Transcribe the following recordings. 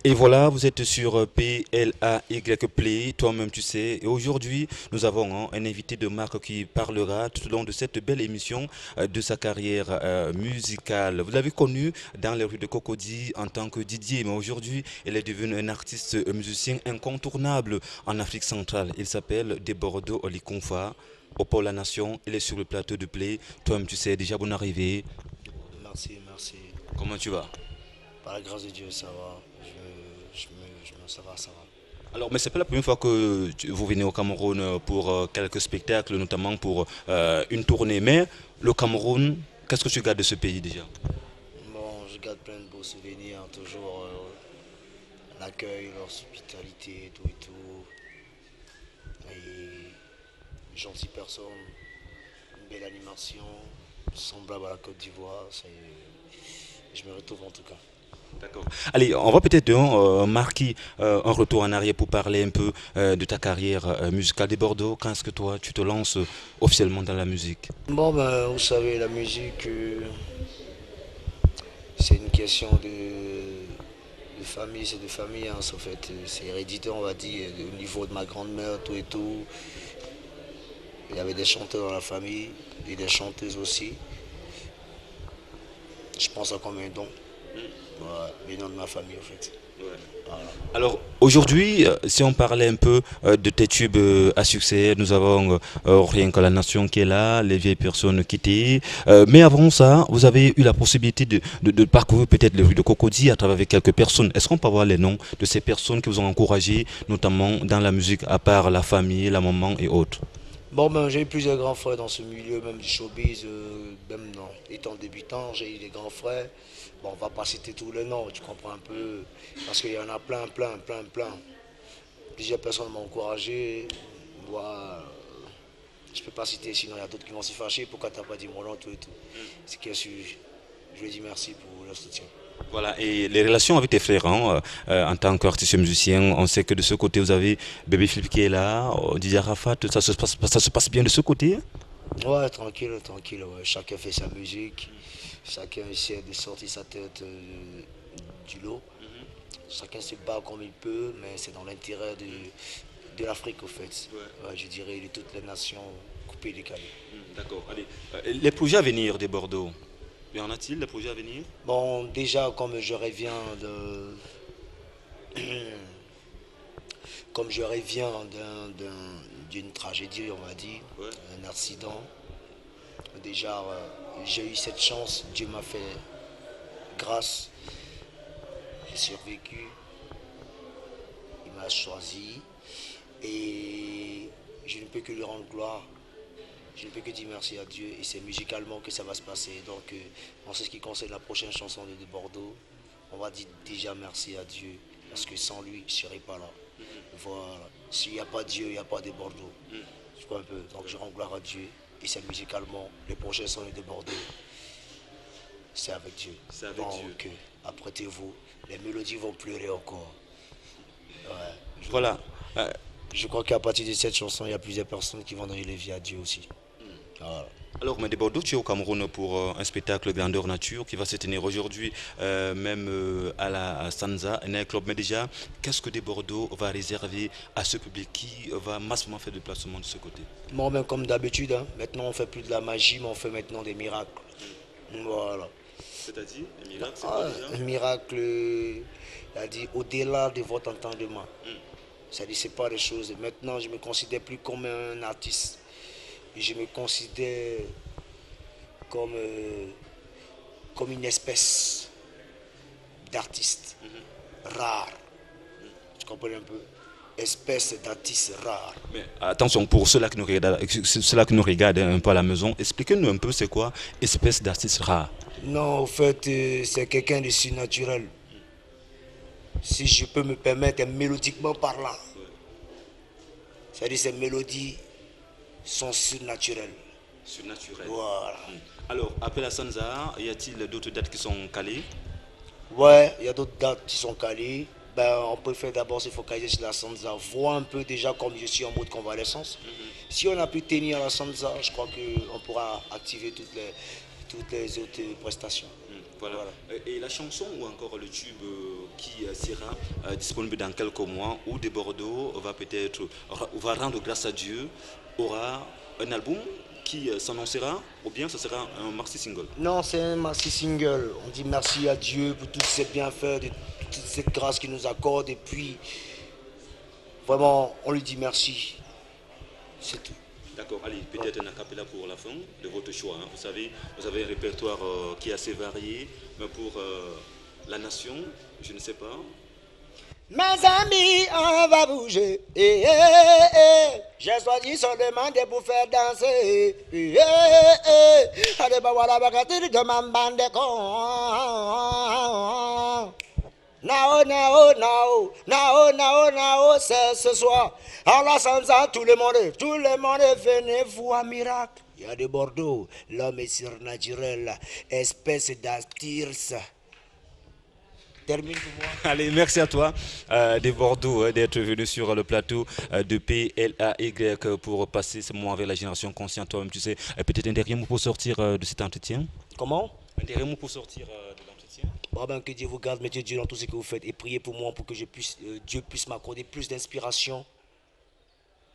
Et voilà, vous êtes sur PLAY Play, toi-même tu sais. Et aujourd'hui, nous avons un invité de marque qui parlera tout au long de cette belle émission de sa carrière musicale. Vous l'avez connu dans les rues de Cocody en tant que Didier, mais aujourd'hui, il est devenu un artiste musicien incontournable en Afrique centrale. Il s'appelle Debordo Olikonfa. Au Pôle La Nation, il est sur le plateau de Play. Toi-même tu sais, déjà bon arrivé. Merci, merci. Comment tu vas? Par la grâce de Dieu, ça va. Ça va, ça va. Alors, mais c'est pas la première fois que vous venez au Cameroun pour quelques spectacles, notamment pour une tournée. Mais le Cameroun, qu'est-ce que tu gardes de ce pays déjà? Bon, je garde plein de beaux souvenirs, toujours l'accueil, l'hospitalité, tout et tout. Et gentille personne, une belle animation, semblable à la Côte d'Ivoire. Je me retrouve en tout cas. D'accord. Allez, on va peut-être marquer un retour en arrière pour parler un peu de ta carrière musicale de Bordeaux. Quand est-ce que toi, tu te lances officiellement dans la musique? Bon, ben, vous savez, la musique, c'est une question de famille, c'est de famille, hein, en fait. C'est héréditaire, on va dire, au niveau de ma grand-mère, tout et tout. Il y avait des chanteurs dans la famille et des chanteuses aussi. Je pense ça comme un don. Ouais, les noms de ma famille, en fait. Voilà. Alors aujourd'hui, si on parlait un peu de tes tubes à succès, nous avons Rien que la nation qui est là, les vieilles personnes quittées. Mais avant ça, vous avez eu la possibilité de parcourir peut-être les rues de Cocody à travers quelques personnes. Est-ce qu'on peut avoir les noms de ces personnes qui vous ont encouragé, notamment dans la musique, à part la famille, la maman et autres? Bon, ben, j'ai eu plusieurs grands frères dans ce milieu, même du showbiz, même étant débutant, j'ai eu des grands frères. Bon, on va pas citer tous les noms, tu comprends un peu, parce qu'il y en a plein, plein, plein, plein. Plusieurs personnes m'ont encouragé. Moi, je peux pas citer, sinon il y a d'autres qui vont s'y fâcher. Pourquoi t'as pas dit mon nom, tout et tout. C'est que je lui dis merci pour leur soutien. Voilà, et les relations avec tes frères, hein, en tant qu'artiste musicien, on sait que de ce côté, vous avez Bébé Philippe qui est là, Didier Arafat, ça se passe bien de ce côté? Ouais, tranquille, tranquille. Ouais. Chacun fait sa musique. Chacun essaie de sortir sa tête du lot. Chacun se bat comme il peut, mais c'est dans l'intérêt de l'Afrique, au fait. Ouais, je dirais de toutes les nations coupées et décalées. D'accord, allez. Les projets à venir de Bordeaux, y en a-t-il, les projets à venir? Bon, déjà, comme je reviens d'une tragédie, on va dire, Ouais. un accident, déjà, j'ai eu cette chance, Dieu m'a fait grâce, j'ai survécu, il m'a choisi et je ne peux que lui rendre gloire. Je ne peux que dire merci à Dieu et c'est musicalement que ça va se passer. Donc, en ce qui concerne la prochaine chanson de Bordeaux, on va dire déjà merci à Dieu parce que sans lui, je ne serais pas là. Voilà. S'il n'y a pas Dieu, il n'y a pas de Bordeaux. Je crois un peu. Donc, je rends gloire à Dieu et c'est musicalement. Les prochains sons de Bordeaux, c'est avec Dieu. C'est avec Dieu. Donc, apprêtez-vous. Les mélodies vont pleurer encore. Ouais. Voilà. Euh, Je crois qu'à partir de cette chanson, il y a plusieurs personnes qui vont donner les vies à Dieu aussi. Voilà. alors, mais de Bordeaux, tu es au Cameroun pour un spectacle grandeur nature qui va se tenir aujourd'hui, même à la à Sanza, un club. Mais déjà, qu'est-ce que de Bordeaux va réserver à ce public qui va massivement faire du placement de ce côté? Bon, ben, comme d'habitude, hein, maintenant on fait plus de la magie, mais on fait maintenant des miracles. Voilà. C'est-à-dire, les miracles, c'est quoi Ah, déjà? un miracle, il a dit au-delà de votre entendement. C'est-à-dire, c'est pas des choses. Maintenant, je me considère plus comme un artiste. Je me considère comme, comme une espèce d'artiste rare. Tu comprends un peu? Espèce d'artiste rare. Mais attention, pour ceux-là qui nous regardent un peu à la maison, expliquez-nous un peu c'est quoi espèce d'artiste rare. Non, au fait, c'est quelqu'un de surnaturel. Si je peux me permettre, mélodiquement parlant. C'est-à-dire, ces mélodies sont surnaturelles. Surnaturel. Voilà. Alors, après la Sanza, y a-t-il d'autres dates qui sont calées? Ouais, il y a d'autres dates qui sont calées. Ben, on préfère d'abord se focaliser sur la Sansa, voir un peu déjà comme je suis en mode convalescence. Si on a pu tenir la Sansa, je crois qu'on pourra activer toutes les autres prestations. Voilà. Voilà. Et la chanson ou encore le tube qui sera disponible dans quelques mois, où de Bordeaux va peut-être, va rendre grâce à Dieu, aura un album qui s'annoncera, ou bien ce sera un maxi single. Non, c'est un maxi single. On dit merci à Dieu pour tous ces bienfaits, de toute cette grâce qu'il nous accorde. Et puis, vraiment, on lui dit merci. C'est tout. D'accord, allez, peut-être un acapella pour la fin de votre choix, hein. Vous savez, vous avez un répertoire qui est assez varié, mais pour la nation, je ne sais pas. Mes amis, on va bouger. J'ai choisi seulement de vous faire danser. Allez, bah voilà, bah, de ma bande con. Nao, nao, nao, nao, nao, nao, c'est ce soir. Alors, sans ça, tout le monde est venu voir un miracle. Il y a de Bordeaux, l'homme est surnaturel, espèce d'astirce. Termine pour moi. Allez, merci à toi de Bordeaux d'être venu sur le plateau de PLAY pour passer ce moment avec la génération consciente. Toi-même, tu sais, peut-être un dernier mot pour sortir de cet entretien. Comment? Un dernier mot pour sortir de l'entretien. Bon ben, que Dieu vous garde, mettez Dieu dans tout ce que vous faites et priez pour moi pour que Dieu puisse m'accorder plus d'inspiration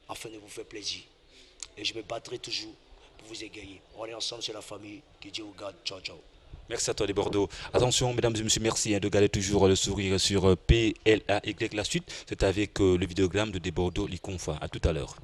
afin de vous faire plaisir. Et je me battrai toujours pour vous égayer. On est ensemble, c'est la famille. Que Dieu vous garde. Ciao, ciao. Merci à toi de Bordeaux. Attention, mesdames et messieurs, merci de garder toujours le sourire sur PLAY. La suite, c'est avec le vidéogramme de Bordeaux Liconfa. À tout à l'heure.